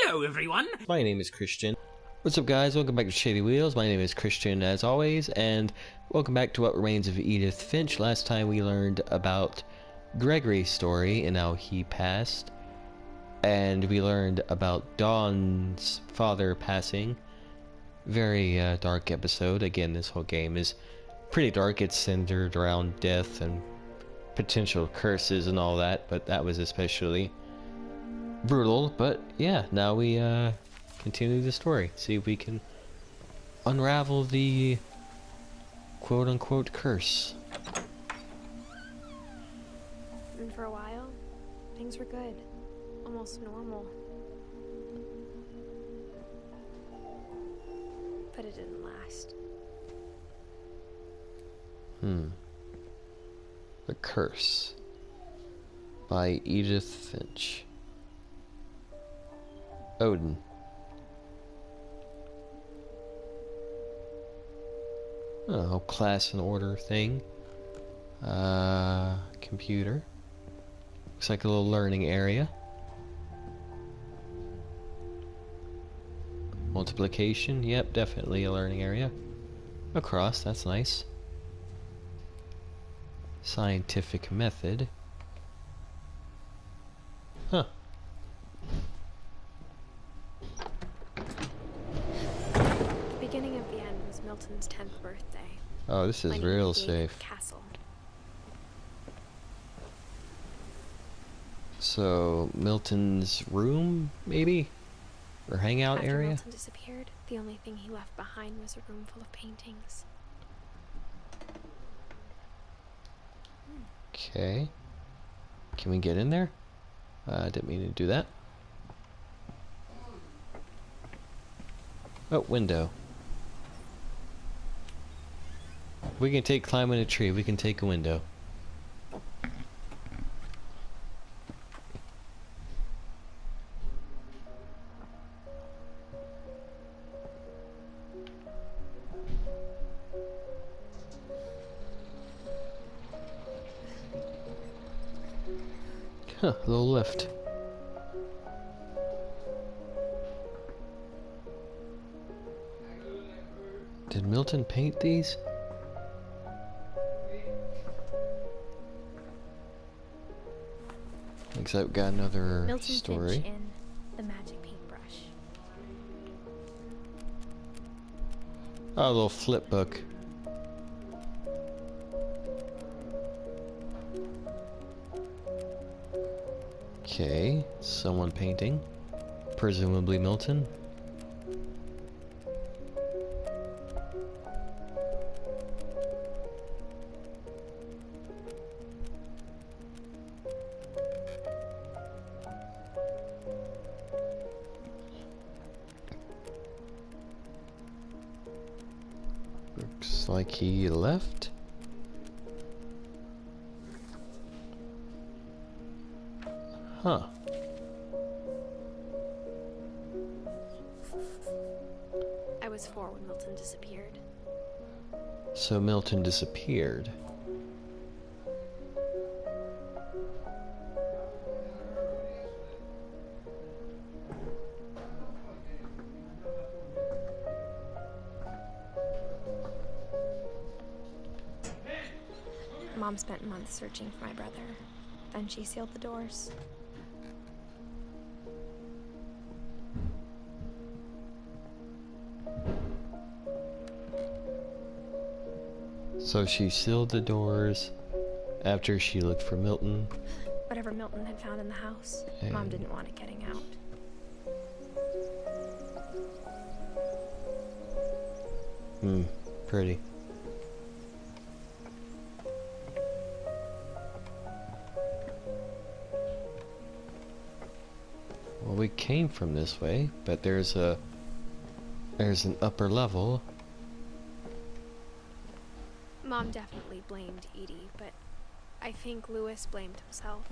Hello, everyone. My name is Christian. What's up, guys? Welcome back to Shady Wheels. My name is Christian, as always, and welcome back to What Remains of Edith Finch. Last time we learned about Gregory's story and how he passed, and we learned about Dawn's father passing. Very dark episode. Again, this whole game is pretty dark. It's centered around death and potential curses and all that, but that was especially brutal. But yeah, now we continue the story, see if we can unravel the quote-unquote curse. And for a while, things were good, almost normal. But it didn't last. The Curse by Edith Finch. Odin. Oh, class and order thing. Computer. Looks like a little learning area. Multiplication, yep, definitely a learning area. Across, that's nice. Scientific method. Huh. The beginning of the end was Milton's 10th birthday. Oh, this is real safe. Castle. So, Milton's room, maybe? Or hangout After area? Milton disappeared, the only thing he left behind was a room full of paintings. Okay. Can we get in there? I didn't mean to do that. Oh, window. We can take climbing a tree. We can take a window. Huh, a little lift. Did Milton paint these? Looks like we've got another Milton story. Finch in The Magic Paintbrush. Oh, a little flip book. Okay, someone painting. Presumably Milton. Looks like he left. Huh. I was 4 when Milton disappeared. So Milton disappeared. Mom spent months searching for my brother. Then she sealed the doors. So she sealed the doors after she looked for Milton. Whatever Milton had found in the house, Mom didn't want it getting out. Pretty. Well, we came from this way, but there's an upper level. Mom definitely blamed Edie, but I think Lewis blamed himself.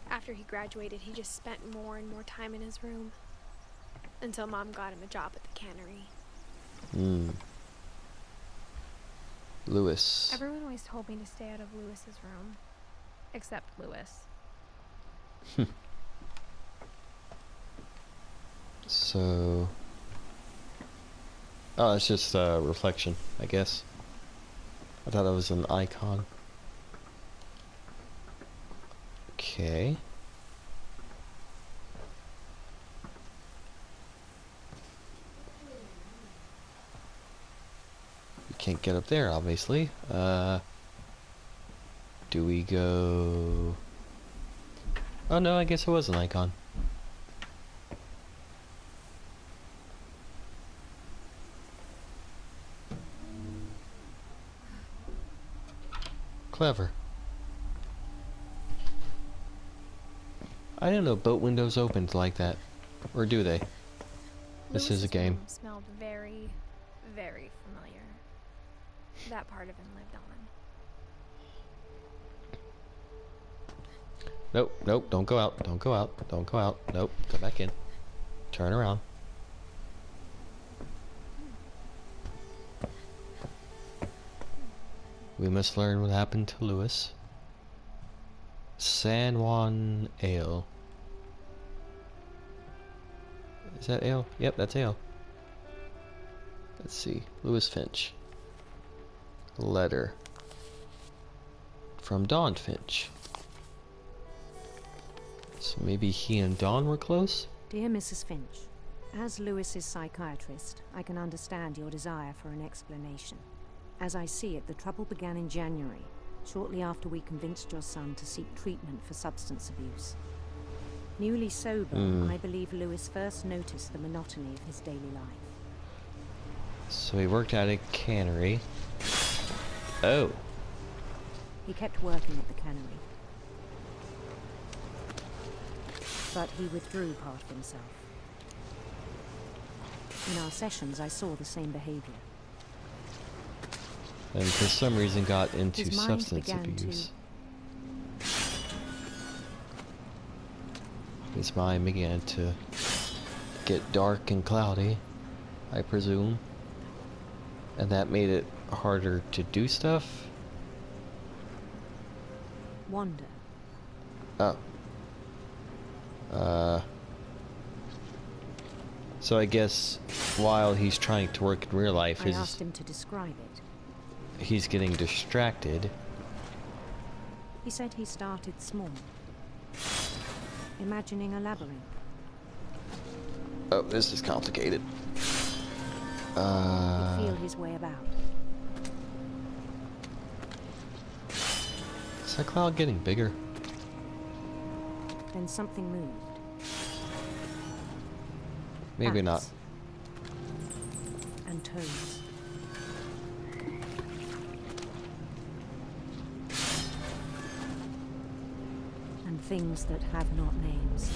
After he graduated, he just spent more and more time in his room. Until Mom got him a job at the cannery. Lewis. Everyone always told me to stay out of Lewis's room. Except Lewis. So... Oh, it's just a reflection, I guess. I thought it was an icon. Okay. We can't get up there, obviously. Do we go... Oh no, I guess it was an icon. Clever. I didn't know boat windows opened like that. Or do they? This is a game. Room smelled very, very familiar. That part of him lived on. Nope, nope, don't go out, don't go out, don't go out. Nope, go back in. Turn around. We must learn what happened to Lewis. San Juan Ale. Is that ale? Yep, that's ale. Let's see. Lewis Finch. Letter. From Dawn Finch. So maybe he and Dawn were close? Dear Mrs. Finch, as Lewis's psychiatrist, I can understand your desire for an explanation. As I see it, the trouble began in January, shortly after we convinced your son to seek treatment for substance abuse. Newly sober, I believe Lewis first noticed the monotony of his daily life. So he worked at a cannery. Oh. He kept working at the cannery. But he withdrew part of himself. In our sessions, I saw the same behavior. And for some reason got into His mind substance began abuse. His mind began to get dark and cloudy, I presume. And that made it harder to do stuff? Wander. Oh. So I guess while he's trying to work in real life, I asked him to describe it. He's getting distracted. He said he started small, imagining a labyrinth. Oh, this is complicated. He'd feel his way about. Is that cloud getting bigger? Then something moved. Maybe not. Bats. And toads. And things that have not names.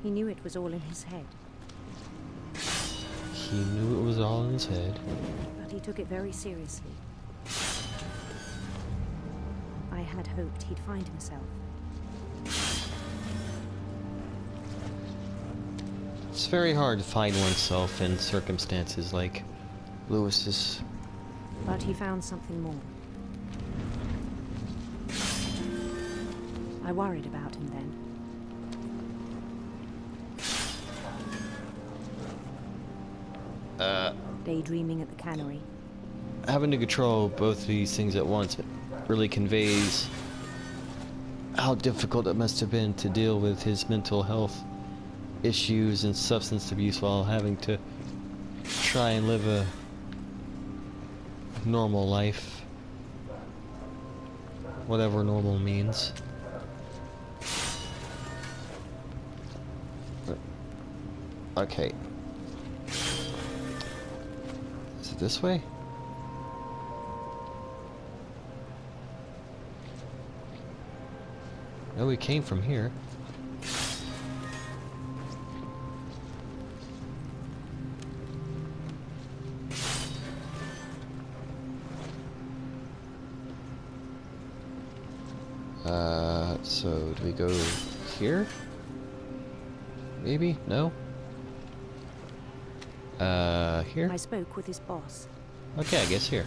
He knew it was all in his head. He knew it was all in his head. But he took it very seriously. I had hoped he'd find himself. It's very hard to find oneself in circumstances like Lewis's. But he found something more. I worried about him then. Daydreaming at the cannery. Having to control both of these things at once really conveys how difficult it must have been to deal with his mental health issues and substance abuse while having to try and live a normal life. Whatever normal means. Okay. Is it this way? No, we came from here. So do we go here? Maybe? No? Here? I spoke with his boss, Okay, I guess here.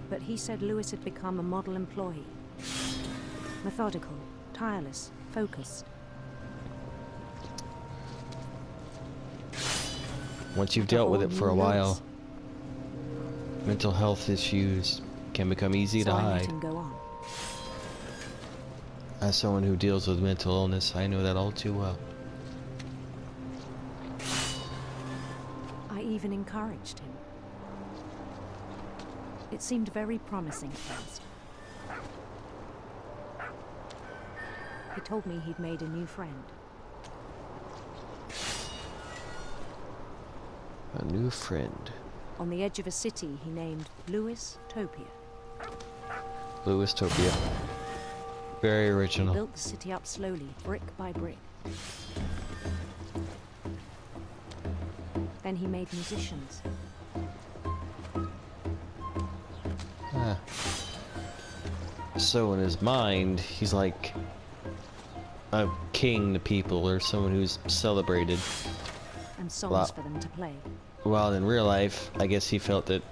but he said Lewis had become a model employee. Methodical, tireless, focused. Once you've Like a dealt with whole it for a new while, Lewis. mental health issues can become easy So to I let hide. him go on. As someone who deals with mental illness, I know that all too well. I even encouraged him. It seemed very promising at first. He told me he'd made a new friend. A new friend. On the edge of a city he named Lewis Topia. Louis Topia. Very He original. built the city up slowly, brick by brick. Then he made musicians. Ah. So in his mind, he's like a king to people, or someone who's celebrated. And songs Wow. for them to play. While in real life, I guess he felt that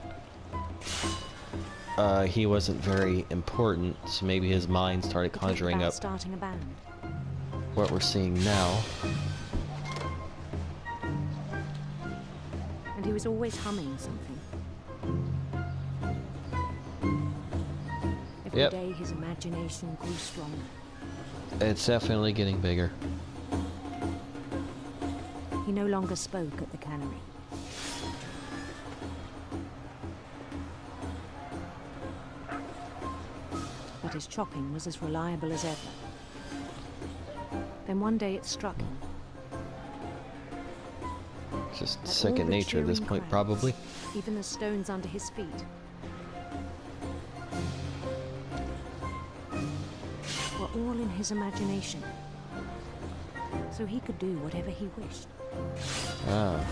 he wasn't very important, so maybe his mind started He talked conjuring about up starting a band. what we're seeing now. And he was always humming something. Every Yep. day his imagination grew stronger. It's definitely getting bigger. He no longer spoke at the cannery. But his chopping was as reliable as ever. Then one day it struck him. It's just that all second the nature at this cheering point, crowds, probably. Even the stones under his feet, were all in his imagination. So he could do whatever he wished. Ah.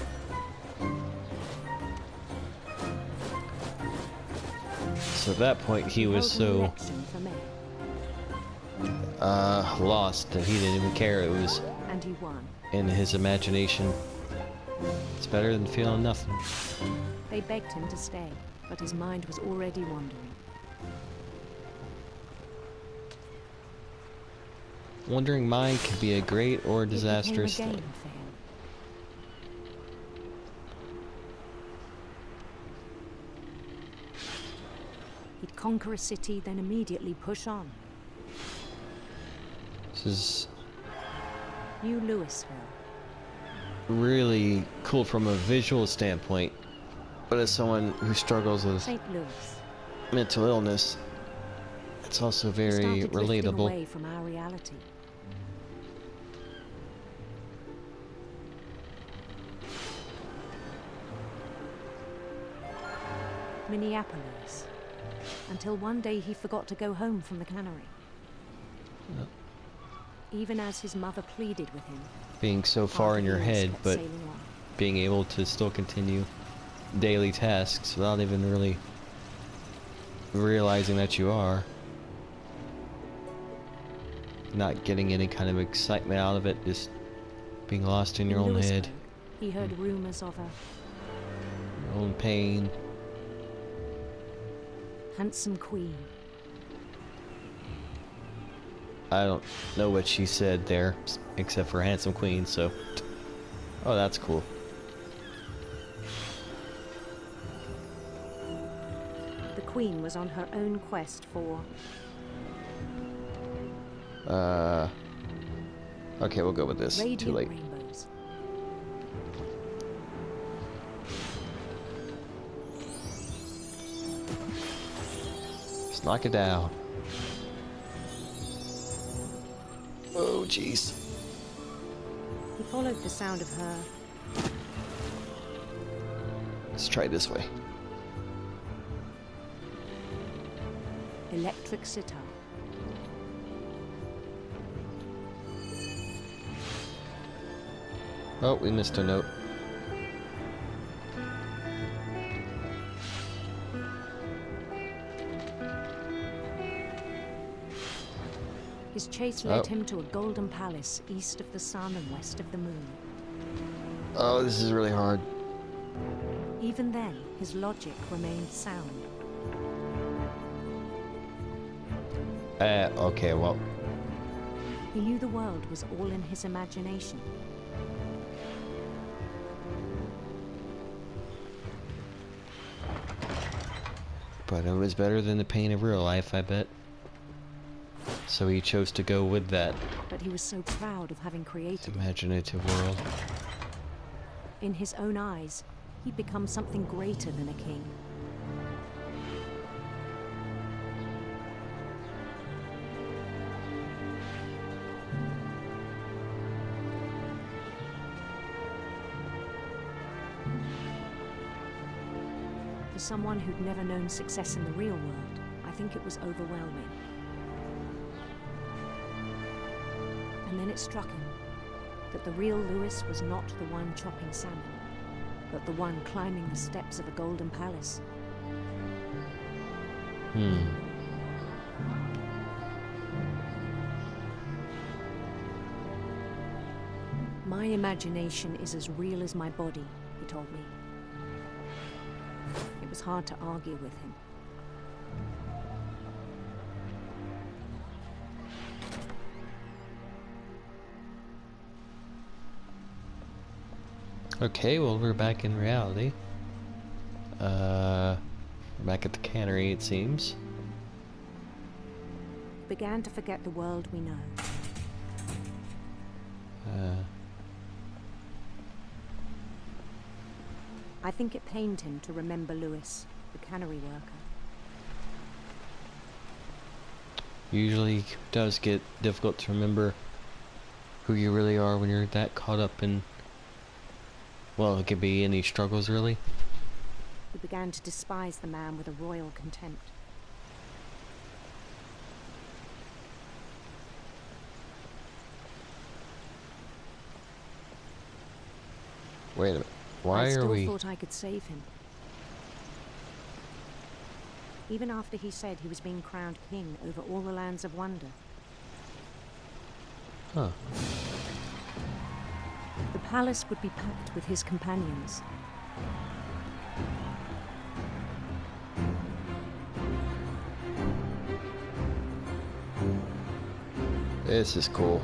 So at that point, he was held an so election for mayor, lost that he didn't even care. It was and he won. in his imagination. It's better than feeling nothing. They begged him to stay, but his mind was already wandering. Wandering mind can be a great or It became a disastrous game thing. for him. He'd conquer a city, then immediately push on. This is New Louisville. really cool from a visual standpoint, but as someone who struggles with St. Louis. mental illness, it's also We very started drifting relatable. away from our reality. Minneapolis. Until one day he forgot to go home from the cannery. Yep. Even as his mother pleaded with him, Being so far our in your wheels head, kept but sailing on. being able to still continue daily tasks without even really realizing that you are. Not getting any kind of excitement out of it, just being lost in your own head, Louisburg, he heard rumors of a your own pain. handsome queen. I don't know what she said there, except for handsome queen, so... Oh, that's cool. The queen was on her own quest for Okay, we'll go with this. radiant Too late. rainbows. Just knock it down. Oh, jeez. He followed the sound of her Let's try this way. electric sitar. Oh, we missed a note. His chase led Oh. him to a golden palace east of the sun and west of the moon. Oh, this is really hard. Even then, his logic remained sound. Okay, well, He knew the world was all in his imagination. But it was better than the pain of real life, I bet. So he chose to go with that But he was so proud of having created it. imaginative world. In his own eyes, he'd become something greater than a king. For someone who'd never known success in the real world, I think it was overwhelming. And then it struck him that the real Lewis was not the one chopping salmon, but the one climbing the steps of a golden palace. My imagination is as real as my body, he told me. It was hard to argue with him. Okay, well, we're back in reality. We're back at the cannery, it seems. Began to forget the world we know. I think it pained him to remember Lewis, the cannery worker. Usually it does get difficult to remember who you really are when you're that caught up in, well, it could be any struggles, really. He began to despise the man with a royal contempt. Wait a minute. Why I are still we... thought I could save him. Even after he said he was being crowned king over all the lands of wonder. Huh. The palace would be packed with his companions. This is cool.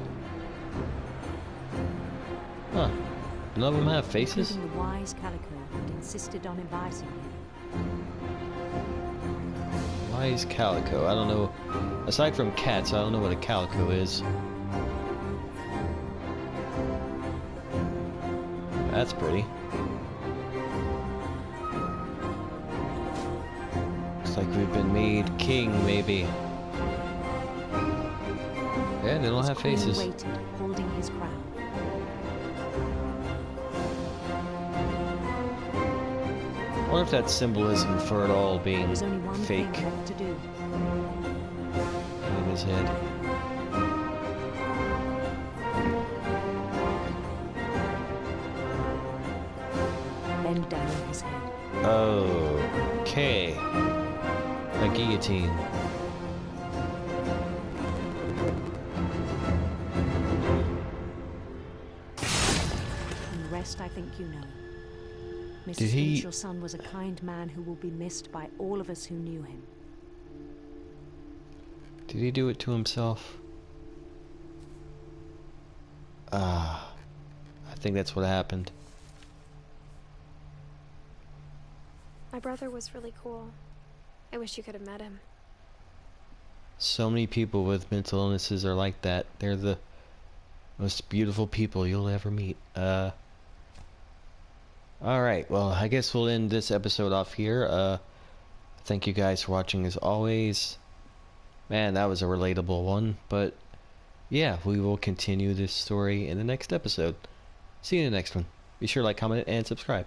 Huh. None of them have faces? Including the wise Calico who'd insisted on inviting him. Wise calico. I don't know. Aside from cats, I don't know what a calico is. That's pretty. Looks like we've been made king, maybe. Yeah, they don't have Queen faces. waited, holding his crown. I wonder if that's symbolism for it all There being was only one fake thing left to do. in his head. Bend down his head. Okay. A guillotine. And the rest I think you know. Mrs. Did he- Finch, your son, was a kind man who will be missed by all of us who knew him. Did he do it to himself? I think that's what happened. My brother was really cool. I wish you could have met him. So many people with mental illnesses are like that. They're the most beautiful people you'll ever meet. Alright, well, I guess we'll end this episode off here. Thank you guys for watching as always. Man, that was a relatable one. But, yeah, we will continue this story in the next episode. See you in the next one. Be sure to like, comment, and subscribe.